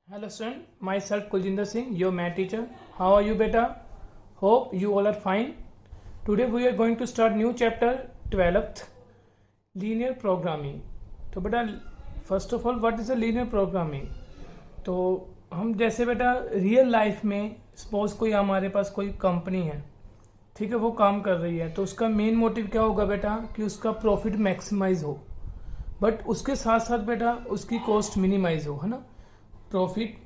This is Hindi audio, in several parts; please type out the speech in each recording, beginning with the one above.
Hello student, myself Kuljinder Singh, your math teacher. How are you beta? Hope you all are fine. Today we are going to start new chapter 12th, linear programming. तो बेटा first of all what is a linear programming. तो हम जैसे बेटा रियल लाइफ में सपोज कोई हमारे पास कोई कंपनी है, ठीक है, वो काम कर रही है, तो उसका मेन मोटिव क्या होगा बेटा कि उसका प्रॉफिट मैक्सिमाइज हो, बट उसके साथ साथ बेटा उसकी कॉस्ट मिनिमाइज हो, है ना। प्रॉफिट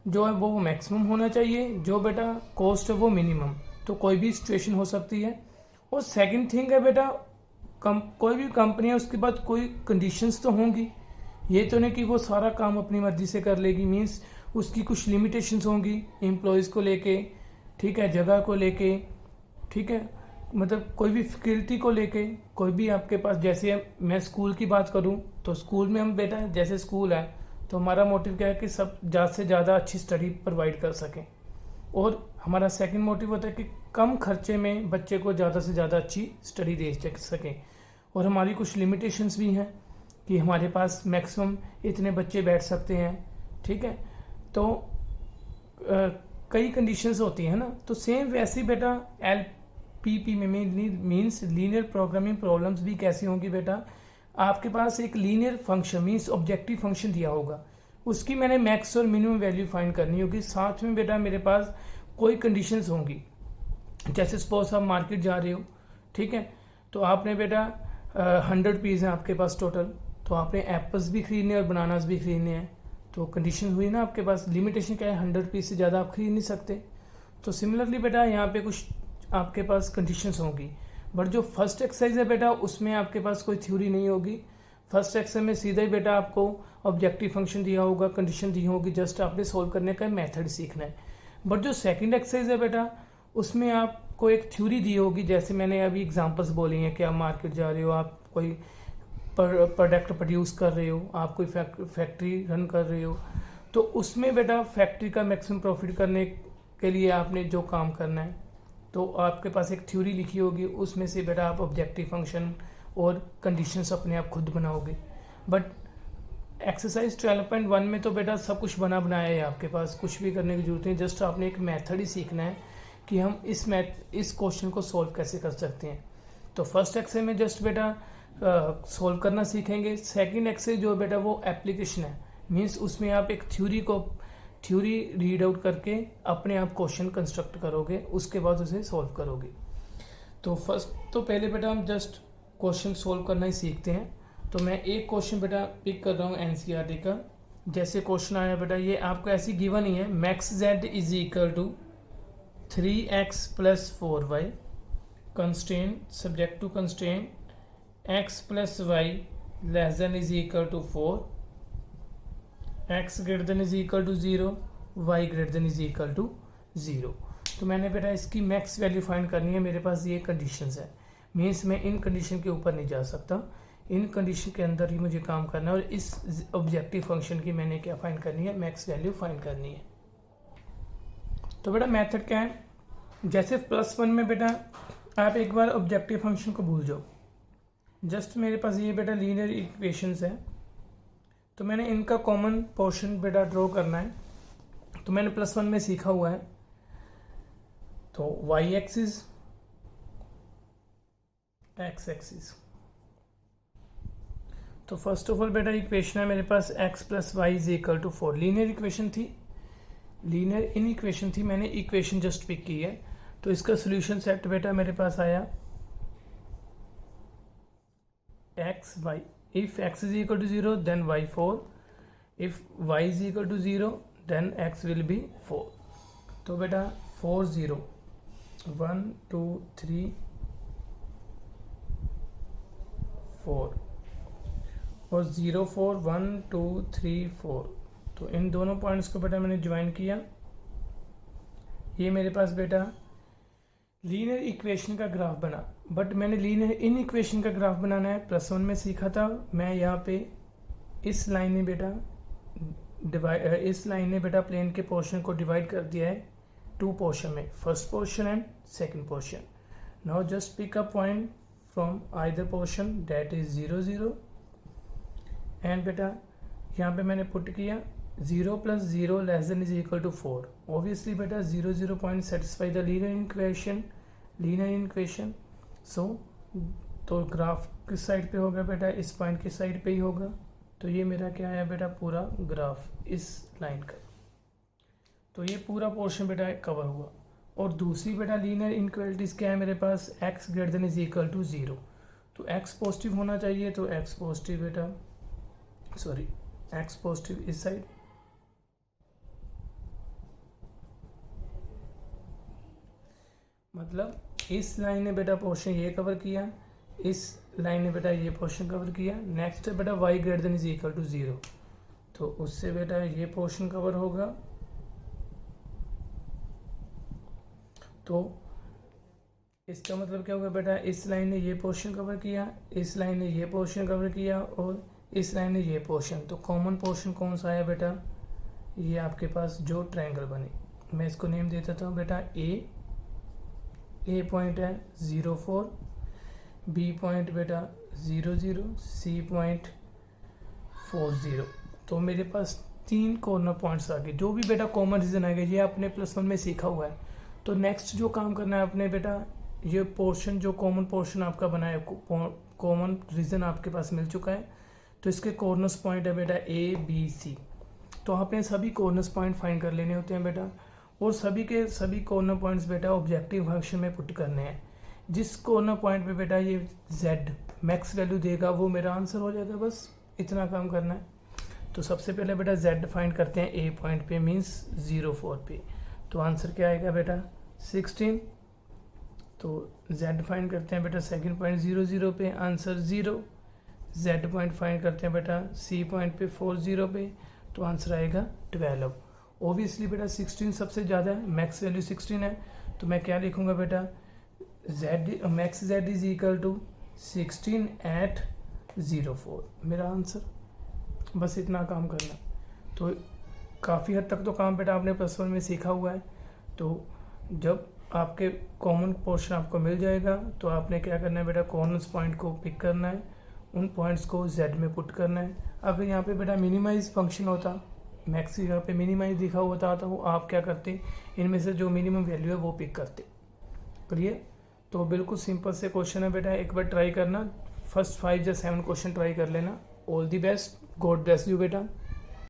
जो है वो मैक्सिमम होना चाहिए, जो बेटा कॉस्ट है वो मिनिमम। तो कोई भी सिचुएशन हो सकती है। और सेकंड थिंग है बेटा कोई भी कंपनी है उसके बाद कोई कंडीशंस तो होंगी, ये तो नहीं कि वो सारा काम अपनी मर्जी से कर लेगी। मींस उसकी कुछ लिमिटेशंस होंगी एम्प्लॉयज़ को लेके, ठीक है, जगह को लेके, ठीक है, मतलब कोई भी फैकल्टी को लेके। कोई भी आपके पास, जैसे मैं स्कूल की बात करूं तो स्कूल में हम बेटा जैसे स्कूल है तो हमारा मोटिव क्या है कि सब ज़्यादा से ज़्यादा अच्छी स्टडी प्रोवाइड कर सकें। और हमारा सेकंड मोटिव होता है कि कम खर्चे में बच्चे को ज़्यादा से ज़्यादा अच्छी स्टडी दे सकें। और हमारी कुछ लिमिटेशंस भी हैं कि हमारे पास मैक्सिमम इतने बच्चे बैठ सकते हैं, ठीक है। तो कई कंडीशंस होती हैं ना। तो सेम वैसे ही बेटा LPP में मीन्स लीनियर प्रोग्रामिंग प्रॉब्लम्स भी कैसी होंगी बेटा। आपके पास एक linear function means objective function दिया होगा, उसकी मैंने मैक्स और मिनिमम वैल्यू फाइंड करनी होगी। साथ में बेटा मेरे पास कोई कंडीशंस होंगी, जैसे सपोज आप मार्केट जा रहे हो, ठीक है, तो आपने बेटा 100 पीस हैं आपके पास टोटल, तो आपने एप्पल्स भी खरीदने और बनानास भी खरीदने हैं। तो कंडीशन हुई ना, आपके पास लिमिटेशन क्या है, 100 पीस से ज़्यादा आप खरीद नहीं सकते। तो सिमिलरली बेटा यहाँ पे कुछ आपके पास कंडीशंस होंगी, बट जो फर्स्ट एक्सरसाइज है बेटा उसमें आपके पास कोई थ्योरी नहीं होगी। फर्स्ट एक्सरसाइज में सीधा ही बेटा आपको ऑब्जेक्टिव फंक्शन दिया होगा, कंडीशन दी होगी, जस्ट आपने सोल्व करने का मेथड सीखना है। बट जो सेकंड एक्सरसाइज है बेटा उसमें आपको एक थ्योरी दी होगी, जैसे मैंने अभी एग्जांपल्स बोली हैं कि आप मार्केट जा रहे हो, आप कोई प्रोडक्ट प्रोड्यूस कर रहे हो, आप कोई फैक्ट्री रन कर रहे हो, तो उसमें बेटा फैक्ट्री का मैक्सिमम प्रॉफिट करने के लिए आपने जो काम करना है, तो आपके पास एक थ्योरी लिखी होगी, उसमें से बेटा आप ऑब्जेक्टिव फंक्शन और कंडीशंस अपने आप खुद बनाओगे। बट एक्सरसाइज 12.1 में तो बेटा सब कुछ बना बनाया है, आपके पास कुछ भी करने की जरूरत नहीं, जस्ट आपने एक मेथड ही सीखना है कि हम इस क्वेश्चन को सॉल्व कैसे कर सकते हैं। तो फर्स्ट एक्सरसाइज में जस्ट बेटा सॉल्व करना सीखेंगे। सेकंड एक्सरसाइज जो बेटा वो एप्लीकेशन है, मीन्स उसमें आप एक थ्योरी रीड आउट करके अपने आप क्वेश्चन कंस्ट्रक्ट करोगे, उसके बाद उसे सॉल्व करोगे। तो पहले बेटा हम जस्ट क्वेश्चन सॉल्व करना ही सीखते हैं। तो मैं एक क्वेश्चन बेटा पिक कर रहा हूँ NCERT का। जैसे क्वेश्चन आया बेटा, ये आपको ऐसी गिवन ही है, max z is equal to 3x plus 4y constraint subject to constraint x plus y less than is equal to 4, x greater than is equal to 0, y greater than is equal to 0। तो मैंने बेटा इसकी मैक्स वैल्यू फाइंड करनी है। मेरे पास ये कंडीशंस है, मीन्स मैं इन कंडीशन के ऊपर नहीं जा सकता, इन कंडीशन के अंदर ही मुझे काम करना है। और इस ऑब्जेक्टिव फंक्शन की मैंने क्या फाइंड करनी है, मैक्स वैल्यू फाइंड करनी है। तो बेटा मेथड क्या है, जैसे +1 में बेटा आप एक बार ऑब्जेक्टिव फंक्शन को भूल जाओ। जस्ट मेरे पास ये बेटा लीनियर इक्वेशंस है, तो मैंने इनका कॉमन पोर्शन बेटा ड्रॉ करना है। तो मैंने +1 में सीखा हुआ है। तो y एक्सिस, x एक्सिस। तो फर्स्ट ऑफ ऑल बेटा इक्वेशन है मेरे पास x plus Y is equal to 4। Linear equation थी, लीनियर इन इक्वेशन थी, मैंने इक्वेशन जस्ट पिक की है। तो इसका सोल्यूशन सेट बेटा मेरे पास आया x y, if x is equal to 0 then y 4, if y is equal to 0 then x will be 4। तो बेटा 4 0 1 2 3 4 और 0 4 1 2 3 4। तो इन दोनों पॉइंट्स को बेटा मैंने ज्वाइन किया। ये मेरे पास बेटा लीनियर इक्वेशन का ग्राफ बना। बट मैंने लीनियर इन इक्वेशन का ग्राफ बनाना है, +1 में सीखा था। मैं यहाँ पे इस लाइन ने बेटा प्लेन के पोर्शन को डिवाइड कर दिया है 2 पोर्शन में, first portion and second portion. Now just pick a point from either portion that is 0 0 and बेटा यहाँ पे मैंने पुट किया 0 plus 0 less than is equal to 4. Obviously बेटा 0 point satisfy the linear equation. So तो ग्राफ किस साइड पे होगा बेटा, इस पॉइंट की साइड पे ही होगा. तो ये मेरा क्या है बेटा, पूरा ग्राफ इस लाइन का. तो ये पूरा पोर्शन बेटा कवर हुआ. और दूसरी बेटा लीनियर इनइक्वालिटीज क्या है मेरे पास, x greater than is equal to 0. तो x पॉजिटिव होना चाहिए, तो x पॉजिटिव बेटा, सॉरी x पॉजिटिव इस साइड, मतलब इस लाइन ने बेटा पोर्शन ये कवर किया, इस लाइन ने बेटा ये पोर्शन कवर किया. नेक्स्ट है बेटा y greater than is equal to 0. तो उससे बेटा ये पोर्शन कवर होगा. तो इसका मतलब क्या होगा बेटा, इस लाइन ने ये पोर्शन कवर किया, इस लाइन ने ये पोर्शन कवर किया और इस लाइन ने ये पोर्शन. तो कॉमन पोर्शन कौन सा है बेटा, ये आपके पास जो ट्रायंगल बने, मैं इसको नेम दे देता हूँ बेटा ए पॉइंट है 0 4, बी पॉइंट बेटा 0 0, सी पॉइंट 4 0. तो मेरे पास 3 कॉर्नर पॉइंट्स आ गए. जो भी बेटा कॉमन रीजन आएगा ये आपने +1 में सीखा हुआ है. तो नेक्स्ट जो काम करना है आपने बेटा, ये पोर्शन जो कॉमन पोर्शन आपका बना है, कॉमन रीजन आपके पास मिल चुका है. तो इसके कॉर्नर्स पॉइंट है बेटा ए बी सी. तो आपने सभी कॉर्नर्स पॉइंट फाइंड कर लेने होते हैं बेटा, और सभी के सभी कॉर्नर पॉइंट्स बेटा ऑब्जेक्टिव फंक्शन में पुट करने हैं. जिस कॉर्नर पॉइंट पे बेटा ये z मैक्स वैल्यू देगा वो मेरा आंसर हो जाएगा. बस इतना काम करना है. तो सबसे पहले बेटा z फाइंड करते हैं ए पॉइंट पे, मीन्स 0 4 पे. तो आंसर क्या आएगा बेटा 16. तो z फाइंड करते हैं बेटा सेकंड पॉइंट 0 0 पे, आंसर 0. z पॉइंट फाइंड करते हैं बेटा c पॉइंट पे 4 0 पे, तो आंसर आएगा 12. ओबियसली बेटा 16 सबसे ज़्यादा है, मैक्स वैल्यू 16 है. तो मैं क्या लिखूंगा बेटा, max z is equal to 16 at 0 4, मेरा आंसर. बस इतना काम करना. तो काफ़ी हद तक तो काम बेटा आपने +1 में सीखा हुआ है. तो जब आपके कॉमन पोर्शन आपको मिल जाएगा तो आपने क्या करना है बेटा, कॉर्नर्स पॉइंट को पिक करना है, उन पॉइंट्स को z में पुट करना है. अगर यहाँ पे बेटा मिनिमाइज फंक्शन होता, मैक्स यहाँ पे मिनिमाइज लिखा होता तो आप क्या करते, इनमें से जो मिनिमम वैल्यू है वो पिक करते. क्लियर. तो बिल्कुल सिंपल से क्वेश्चन है बेटा, एक बार ट्राई करना, फर्स्ट 5 या 7 क्वेश्चन ट्राई कर लेना. All the best, God bless you बेटा.